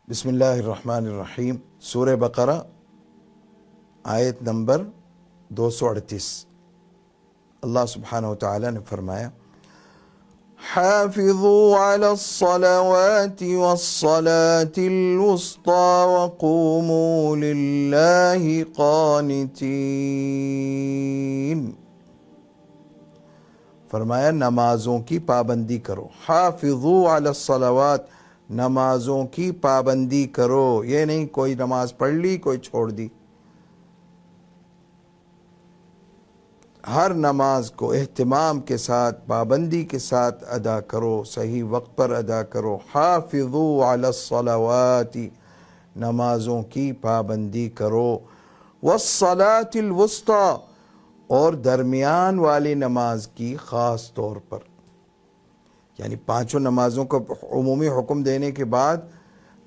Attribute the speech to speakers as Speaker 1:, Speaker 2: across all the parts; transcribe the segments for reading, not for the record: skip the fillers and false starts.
Speaker 1: بسم اللہ الرحمن الرحیم۔ سورہ بقرہ آیت نمبر 238۔ اللہ سبحانہ وتعالی نے فرمایا حافظوا علی الصلوات والصلاة الوسطى وقوموا للہ قانتین۔ فرمایا نمازوں کی پابندی کرو۔ حافظوا علی الصلوات، نمازوں کی پابندی کرو، یہ نہیں کوئی نماز پڑھ لی کوئی چھوڑ دی، ہر نماز کو اہتمام کے ساتھ پابندی کے ساتھ ادا کرو، صحیح وقت پر ادا کرو۔ حافظوا علی الصلوات، نمازوں کی پابندی کرو، والصلاة الوسطی، اور درمیان والی نماز کی خاص طور پر، یعنی پانچوں نمازوں کو عمومی حکم دینے کے بعد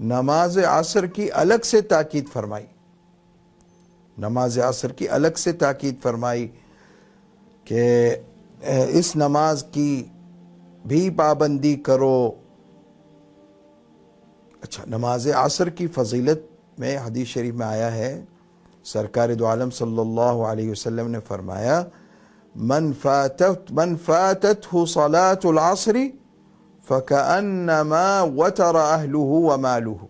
Speaker 1: نماز عصر کی الگ سے تاکید فرمائی، نماز عصر کی الگ سے تاکید فرمائی کہ اس نماز کی بھی پابندی کرو۔ اچھا، نماز عصر کی فضیلت میں حدیث شریف میں آیا ہے، سرکار دو عالم صلی اللہ علیہ وسلم نے فرمایا من فاتته صلاة العصر فكأنما وتر اہلہ ومالہ۔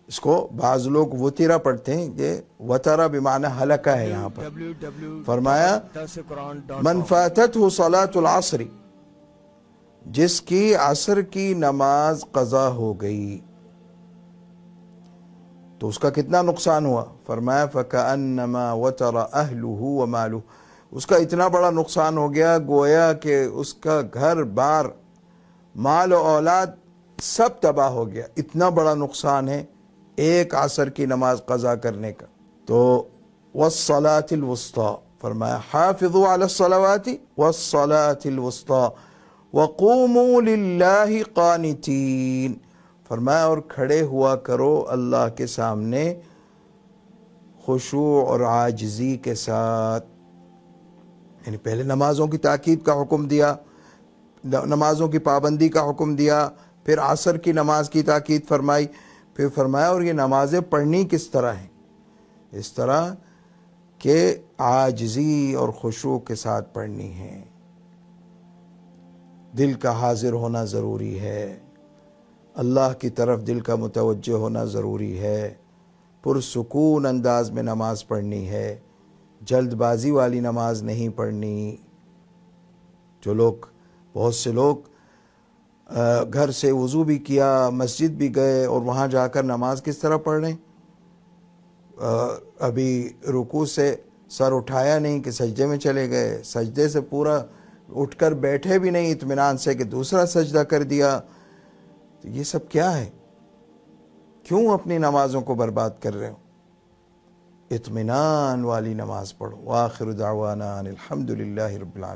Speaker 1: اس کو بعض لوگ وطیرہ پڑھتے ہیں، یہ وطرہ بمعنی ہلکہ ہے یہاں پر۔ فرمایا من فاتته صلاة العصر، جس کی عصر کی نماز قضا ہو گئی تو اس کا کتنا نقصان ہوا؟ فرمایا فَكَأَنَّمَا وَتَرَ أَهْلُهُ وَمَالُهُ، اس کا اتنا بڑا نقصان ہو گیا گویا کہ اس کا گھر بار مال و اولاد سب تباہ ہو گیا، اتنا بڑا نقصان ہے ایک عصر کی نماز قضا کرنے کا۔ تو وَالصَّلَاةِ الْوُسْطَى، فرمایا حافظوا علی الصلوات وَالصَّلَاةِ الْوُسْطَى وَقُومُوا لِلَّهِ قَانِتِينَ، فرمایا اور کھڑے ہوا کرو اللہ کے سامنے خشوع اور عاجزی کے ساتھ، یعنی پہلے نمازوں کی تاکید کا حکم دیا، نمازوں کی پابندی کا حکم دیا، پھر عصر کی نماز کی تاکید فرمائی، پھر فرمایا اور یہ نمازیں پڑھنی کس طرح ہیں؟ اس طرح کہ عاجزی اور خشوع کے ساتھ پڑھنی ہے، دل کا حاضر ہونا ضروری ہے، اللہ کی طرف دل کا متوجہ ہونا ضروری ہے، پرسکون انداز میں نماز پڑھنی ہے، جلد بازی والی نماز نہیں پڑھنی۔ جو لوگ، بہت سے لوگ گھر سے وضو بھی کیا، مسجد بھی گئے اور وہاں جا کر نماز کس طرح پڑھ رہے ہیں؟ ابھی رکوع سے سر اٹھایا نہیں کہ سجدے میں چلے گئے، سجدے سے پورا اٹھ کر بیٹھے بھی نہیں اطمینان سے کہ دوسرا سجدہ کر دیا۔ تو یہ سب کیا ہے؟ کیوں اپنی نمازوں کو برباد کر رہے ہو؟ اطمینان والی نماز پڑھو۔ وآخر دعوانا ان الحمد للہ رب العالمین۔